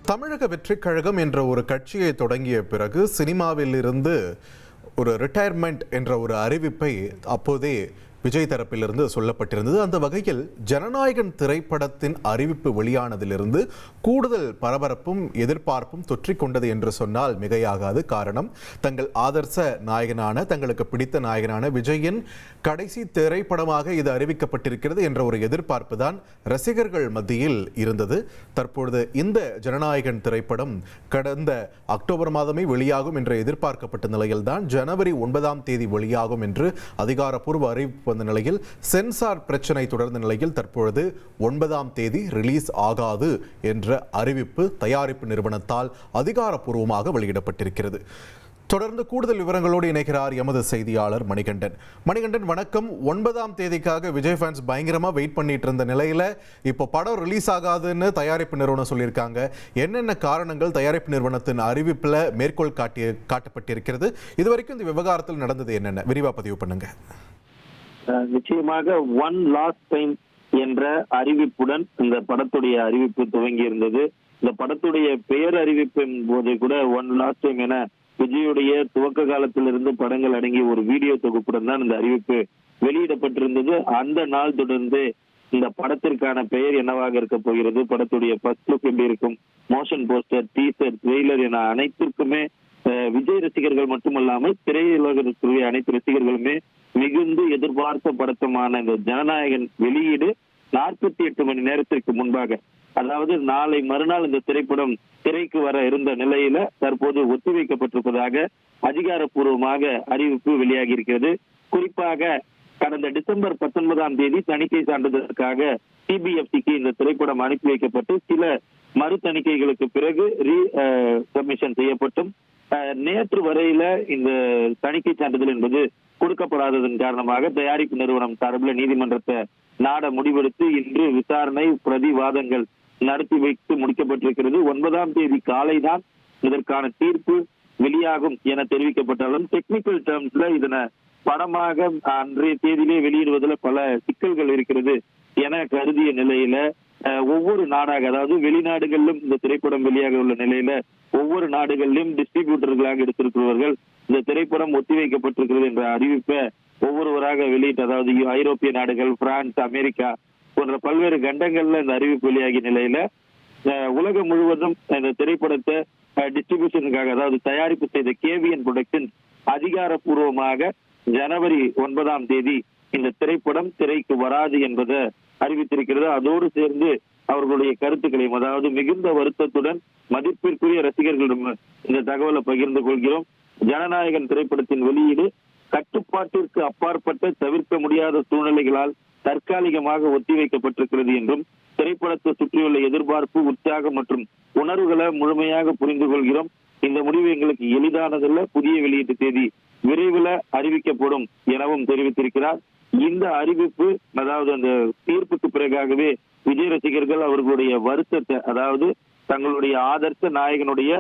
தமிழக வெற்றிக் கழகம் என்ற ஒரு கட்சியை தொடங்கிய பிறகு சினிமாவில் இருந்து ஒரு ரிட்டையர்மெண்ட் என்ற ஒரு அறிவிப்பை அப்போதே விஜய் தரப்பிலிருந்து சொல்லப்பட்டிருந்தது. அந்த வகையில் ஜனநாயகன் திரைப்படத்தின் அறிவிப்பு வெளியானதிலிருந்து கூடுதல் பரபரப்பும் எதிர்பார்ப்பும் தொற்றிக்கொண்டது என்று சொன்னால் மிகையாகாது. காரணம், தங்கள் ஆதர்ச நாயகனான, தங்களுக்கு பிடித்த நாயகனான விஜயின் கடைசி திரைப்படமாக இது அறிவிக்கப்பட்டிருக்கிறது என்ற ஒரு எதிர்பார்ப்பு தான் ரசிகர்கள் மத்தியில் இருந்தது. தற்பொழுது இந்த ஜனநாயகன் திரைப்படம் கடந்த அக்டோபர் மாதமே வெளியாகும் என்று எதிர்பார்க்கப்பட்ட நிலையில்தான் ஜனவரி 9 வெளியாகும் என்று அதிகாரப்பூர்வ அறிவிப்பு வந்த நிலையில் சென்சார் பிரச்சனை தொடர்ந்த நிலையில் தற்பொழுது 9 ரிலீஸ் ஆகாது என்ற அறிவிப்பு தயாரிப்பு நிறுவனத்தால் அதிகாரப்பூர்வமாக வெளியிடப்பட்டிருக்கிறது. தொடர்ந்து கூடுதல் விவரங்களோடு இணைக்கிறார் எமது செய்தியாளர் மணிகண்டன். மணிகண்டன், வணக்கம். 9 விஜய் ஃபேன்ஸ் பயங்கரமா வெயிட் பண்ணிட்டு இருந்த நிலையில இப்போ படம் ரிலீஸ் ஆகாதுன்னு தயாரிப்பு நிறுவனம் சொல்லியிருக்காங்க. என்னென்ன காரணங்கள் தயாரிப்பு நிறுவனத்தின் அறிவிப்புல மேற்கோள் காட்டப்பட்டிருக்கிறது? இதுவரைக்கும் இந்த விவகாரத்தில் நடந்தது என்னென்ன விரிவா பதிவு பண்ணுங்க. நிச்சயமாக ஒன் லாஸ்ட் டைம் என்ற அறிவிப்புடன் இந்த படத்துடைய அறிவிப்பு துவங்கி இருந்தது. இந்த படத்துடைய பெயர் அறிவிப்பின் போது கூட ஒன் லாஸ்ட் டைம் என விஜயுடைய துவக்க காலத்திலிருந்து படங்கள் அடங்கிய ஒரு வீடியோ தொகுப்புடன் தான் இந்த அறிவிப்பு வெளியிடப்பட்டிருந்தது. அந்த நாள் தொடர்ந்து இந்த படத்திற்கான பெயர் என்னவாக இருக்க போகிறது, படத்துடைய ஃபர்ஸ்ட் லுக் எப்படி இருக்கும், மோஷன் போஸ்டர், டீசர், ட்ரெய்லர் என அனைத்திற்குமே விஜய் ரசிகர்கள் மட்டுமல்லாமல் திரையுலகிற்குரிய அனைத்து ரசிகர்களுமே மிகுந்து எதிர்பார்த்த படத்தமான இந்த ஜனநாயகன் வெளியீடு 48 மணி நேரத்திற்கு முன்பாக, அதாவது நாளை மறுநாள் இந்த திரைப்படம் திரைக்கு வர இருந்த நிலையில தற்போது ஒத்திவைக்கப்பட்டிருப்பதாக அதிகாரப்பூர்வமாக அறிவிப்பு வெளியாகி இருக்கிறது. குறிப்பாக கடந்த டிசம்பர் 19 தணிக்கை சான்றிதழுக்காக சிபிஎஃப்சிக்கு இந்த திரைப்படம் அனுப்பி வைக்கப்பட்டு சில மறு தணிக்கைகளுக்கு பிறகு சப்மிஷன் செய்யப்பட்டும் நேற்று வரையில இந்த தணிக்கை சான்றிதழ் என்பது கொடுக்கப்படாததன் காரணமாக தயாரிப்பு நிறுவனம் சார்பில் நீதிமன்றத்தை நாட முடிவெடுத்து இன்று விசாரணை பிரதிவாதங்கள் நடத்தி வைத்து முடிக்கப்பட்டிருக்கிறது. 9 காலை தான் இதற்கான தீர்ப்பு வெளியாகும் என தெரிவிக்கப்பட்டாலும் டெக்னிக்கல் டேர்ம்ஸ்ல இதனை படமாக அன்றைய தேதியிலே வெளியிடுவதில் பல சிக்கல்கள் இருக்கிறது என கருதிய நிலையில ஒவ்வொரு நாடாக, அதாவது வெளிநாடுகளிலும் இந்த திரைப்படம் வெளியாக உள்ள நிலையில ஒவ்வொரு நாடுகளிலும் டிஸ்ட்ரிபியூட்டர்களாக எடுத்திருக்கிறவர்கள் இந்த திரைப்படம் ஒத்திவைக்கப்பட்டிருக்கிறது என்ற அறிவிப்பை ஒவ்வொருவராக வெளியிட்டு, அதாவது ஐரோப்பிய நாடுகள், பிரான்ஸ், அமெரிக்கா போன்ற பல்வேறு கண்டங்கள்ல இந்த அறிவிப்பு வெளியாகிய நிலையில உலகம் முழுவதும் இந்த திரைப்படத்தை டிஸ்ட்ரிபியூஷனுக்காக, அதாவது தயாரிப்பு செய்த கேவிஎன் புரொடக்ஷன்ஸ் அதிகாரப்பூர்வமாக ஜனவரி 9 இந்த திரைப்படம் திரைக்கு வராது என்பதை அறிவித்திருக்கிறது. அதோடு சேர்ந்து அவர்களுடைய கருத்துக்களையும், அதாவது மிகுந்த வருத்தத்துடன் மதிப்பிற்குரிய ரசிகர்களிடம் இந்த தகவலை பகிர்ந்து கொள்கிறோம். ஜனநாயகன் திரைப்படத்தின் வெளியீடு கட்டுப்பாட்டிற்கு அப்பாற்பட்ட தவிர்க்க முடியாத சூழ்நிலைகளால் தற்காலிகமாக ஒத்திவைக்கப்பட்டிருக்கிறது என்றும் திரைப்படத்தை சுற்றியுள்ள எதிர்பார்ப்பு, உற்சாகம் மற்றும் உணர்வுகளை முழுமையாக புரிந்து கொள்கிறோம். இந்த முடிவு எங்களுக்கு எளிதானதல்ல, புதிய வெளியீட்டு தேதி விரைவில் அறிவிக்கப்படும் எனவும் தெரிவித்திருக்கிறார். இந்த அறிவிப்பு, அதாவது அந்த தீர்ப்புக்கு பிறகாகவே விஜய் ரசிகர்கள் அவர்களுடைய வருத்தத்தை, அதாவது தங்களுடைய ஆதர்ச நாயகனுடைய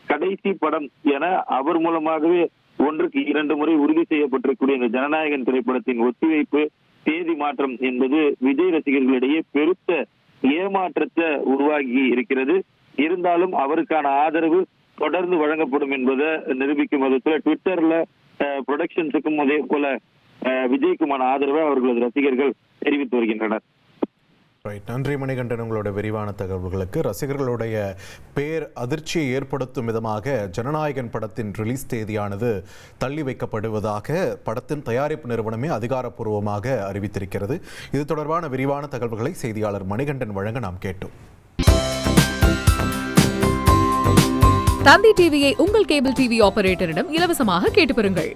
கடைசி படம் என அவர் மூலமாகவே 1க்கு 2 முறை உறுதி செய்யப்பட்டிருக்கூடிய இந்த ஜனநாயகன் திரைப்படத்தின் ஒத்திவைப்பு தேதி மாற்றம் என்பது விஜய் ரசிகர்களிடையே பெருத்த ஏமாற்றத்தை உருவாகி இருக்கிறது. இருந்தாலும் அவருக்கான ஆதரவு தொடர்ந்து வழங்கப்படும் என்பதை நிரூபிக்கும் விதத்துல ட்விட்டர்ல ப்ரொடக்ஷன்ஸுக்கும் அதே போல விஜய்க்குமான ஆதரவை அவர்களது ரசிகர்கள் தெரிவித்து வருகின்றனர். நன்றி மணிகண்டன், உங்களோட விரிவான தகவல்களுக்கு. ரசிகர்களுடைய பேர் அதிர்ச்சியை ஏற்படுத்தும் விதமாக ஜனநாயகன் படத்தின் ரிலீஸ் தேதியானது தள்ளி வைக்கப்படுவதாக படத்தின் தயாரிப்பு நிறுவனமே அதிகாரப்பூர்வமாக அறிவித்திருக்கிறது. இது தொடர்பான விரிவான தகவல்களை செய்தியாளர் மணிகண்டன் வழங்க நாம் கேட்டோம். தந்தி டிவியை உங்கள் கேபிள் டிவி ஆபரேட்டரிடம் இலவசமாக கேட்டு பெறுங்கள்.